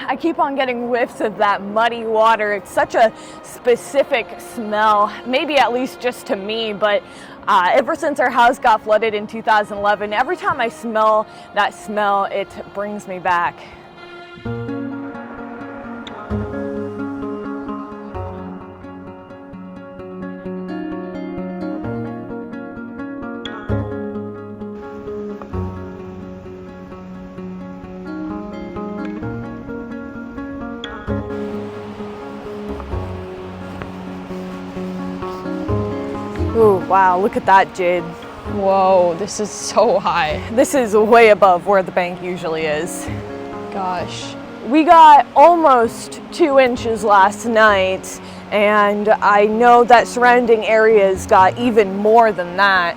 I keep on getting whiffs of that muddy water. It's such a specific smell, maybe at least just to me, but ever since our house got flooded in 2011, every time I smell that smell, it brings me back. Ooh, wow, look at that, Jade. Whoa, this is so high. This is way above where the bank usually is. Gosh. We got almost 2 inches last night, and I know that surrounding areas got even more than that.